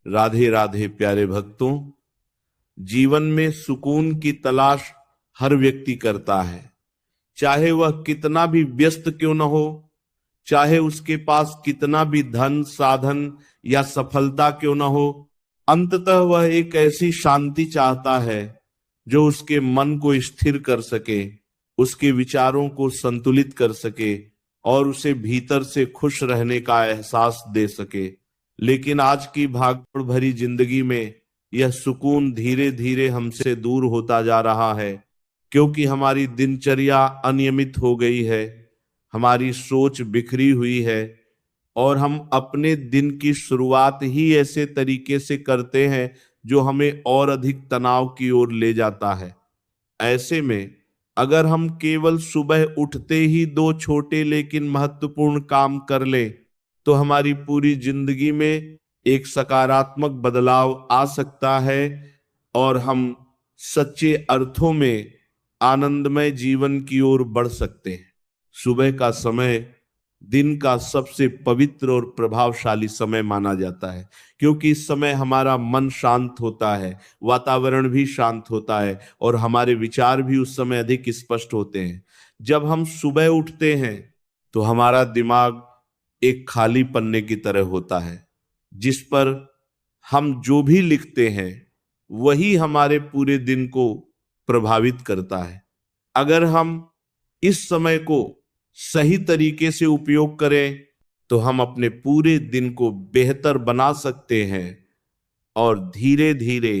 राधे राधे प्यारे भक्तों। जीवन में सुकून की तलाश हर व्यक्ति करता है, चाहे वह कितना भी व्यस्त क्यों न हो, चाहे उसके पास कितना भी धन साधन या सफलता क्यों न हो। अंततः वह एक ऐसी शांति चाहता है जो उसके मन को स्थिर कर सके, उसके विचारों को संतुलित कर सके और उसे भीतर से खुश रहने का एहसास दे सके। लेकिन आज की भागदौड़ भरी जिंदगी में यह सुकून धीरे धीरे हमसे दूर होता जा रहा है, क्योंकि हमारी दिनचर्या अनियमित हो गई है, हमारी सोच बिखरी हुई है और हम अपने दिन की शुरुआत ही ऐसे तरीके से करते हैं जो हमें और अधिक तनाव की ओर ले जाता है। ऐसे में अगर हम केवल सुबह उठते ही दो छोटे लेकिन महत्वपूर्ण काम कर ले तो हमारी पूरी जिंदगी में एक सकारात्मक बदलाव आ सकता है और हम सच्चे अर्थों में आनंदमय जीवन की ओर बढ़ सकते हैं। सुबह का समय दिन का सबसे पवित्र और प्रभावशाली समय माना जाता है, क्योंकि इस समय हमारा मन शांत होता है, वातावरण भी शांत होता है और हमारे विचार भी उस समय अधिक स्पष्ट होते हैं। जब हम सुबह उठते हैं तो हमारा दिमाग एक खाली पन्ने की तरह होता है, जिस पर हम जो भी लिखते हैं वही हमारे पूरे दिन को प्रभावित करता है। अगर हम इस समय को सही तरीके से उपयोग करें तो हम अपने पूरे दिन को बेहतर बना सकते हैं और धीरे धीरे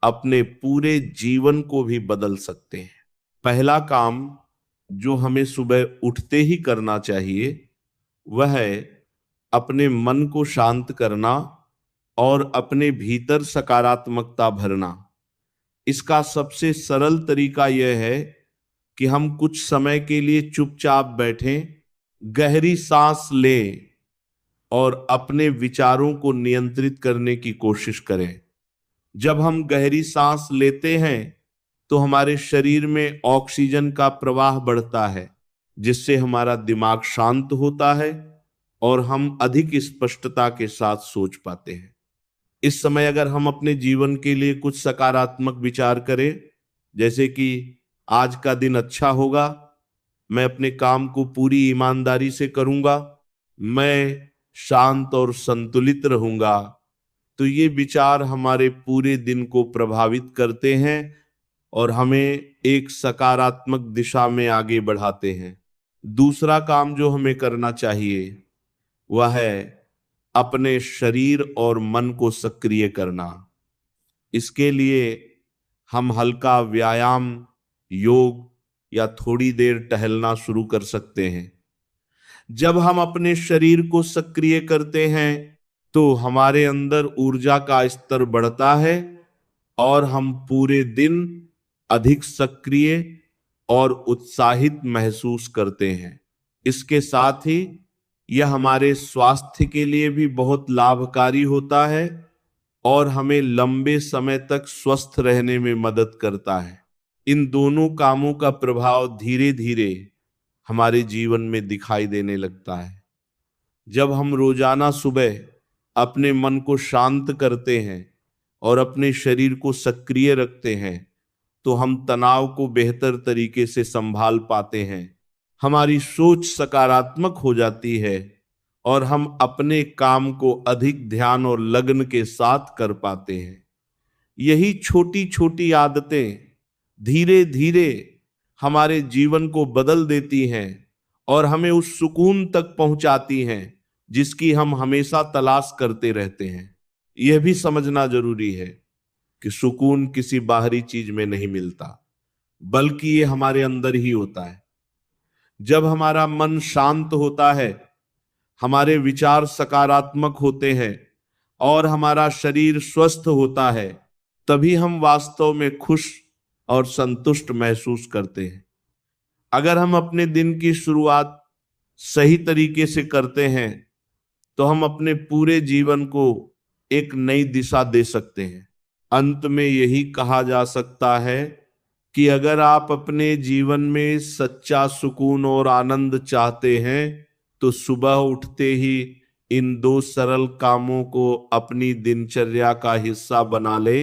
अपने पूरे जीवन को भी बदल सकते हैं। पहला काम जो हमें सुबह उठते ही करना चाहिए वह है अपने मन को शांत करना और अपने भीतर सकारात्मकता भरना। इसका सबसे सरल तरीका यह है कि हम कुछ समय के लिए चुपचाप बैठें, गहरी सांस लें और अपने विचारों को नियंत्रित करने की कोशिश करें। जब हम गहरी सांस लेते हैं तो हमारे शरीर में ऑक्सीजन का प्रवाह बढ़ता है, जिससे हमारा दिमाग शांत होता है और हम अधिक स्पष्टता के साथ सोच पाते हैं। इस समय अगर हम अपने जीवन के लिए कुछ सकारात्मक विचार करें, जैसे कि आज का दिन अच्छा होगा, मैं अपने काम को पूरी ईमानदारी से करूंगा, मैं शांत और संतुलित रहूंगा, तो ये विचार हमारे पूरे दिन को प्रभावित करते हैं और हमें एक सकारात्मक दिशा में आगे बढ़ाते हैं। दूसरा काम जो हमें करना चाहिए वह है अपने शरीर और मन को सक्रिय करना। इसके लिए हम हल्का व्यायाम, योग या थोड़ी देर टहलना शुरू कर सकते हैं। जब हम अपने शरीर को सक्रिय करते हैं तो हमारे अंदर ऊर्जा का स्तर बढ़ता है और हम पूरे दिन अधिक सक्रिय और उत्साहित महसूस करते हैं। इसके साथ ही यह हमारे स्वास्थ्य के लिए भी बहुत लाभकारी होता है और हमें लंबे समय तक स्वस्थ रहने में मदद करता है। इन दोनों कामों का प्रभाव धीरे धीरे हमारे जीवन में दिखाई देने लगता है। जब हम रोजाना सुबह अपने मन को शांत करते हैं और अपने शरीर को सक्रिय रखते हैं तो हम तनाव को बेहतर तरीके से संभाल पाते हैं, हमारी सोच सकारात्मक हो जाती है और हम अपने काम को अधिक ध्यान और लगन के साथ कर पाते हैं। यही छोटी छोटी आदतें धीरे धीरे हमारे जीवन को बदल देती हैं और हमें उस सुकून तक पहुंचाती हैं जिसकी हम हमेशा तलाश करते रहते हैं। यह भी समझना जरूरी है कि सुकून किसी बाहरी चीज में नहीं मिलता, बल्कि ये हमारे अंदर ही होता है। जब हमारा मन शांत होता है, हमारे विचार सकारात्मक होते हैं और हमारा शरीर स्वस्थ होता है, तभी हम वास्तव में खुश और संतुष्ट महसूस करते हैं। अगर हम अपने दिन की शुरुआत सही तरीके से करते हैं तो हम अपने पूरे जीवन को एक नई दिशा दे सकते हैं। अंत में यही कहा जा सकता है कि अगर आप अपने जीवन में सच्चा सुकून और आनंद चाहते हैं तो सुबह उठते ही इन 2 सरल कामों को अपनी दिनचर्या का हिस्सा बना ले।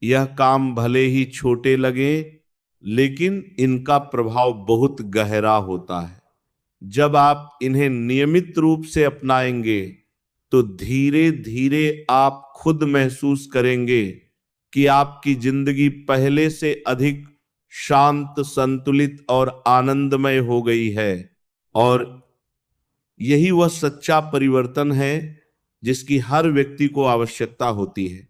यह काम भले ही छोटे लगे, लेकिन इनका प्रभाव बहुत गहरा होता है। जब आप इन्हें नियमित रूप से अपनाएंगे तो धीरे धीरे आप खुद महसूस करेंगे कि आपकी जिंदगी पहले से अधिक शांत, संतुलित और आनंदमय हो गई है। और यही वह सच्चा परिवर्तन है जिसकी हर व्यक्ति को आवश्यकता होती है।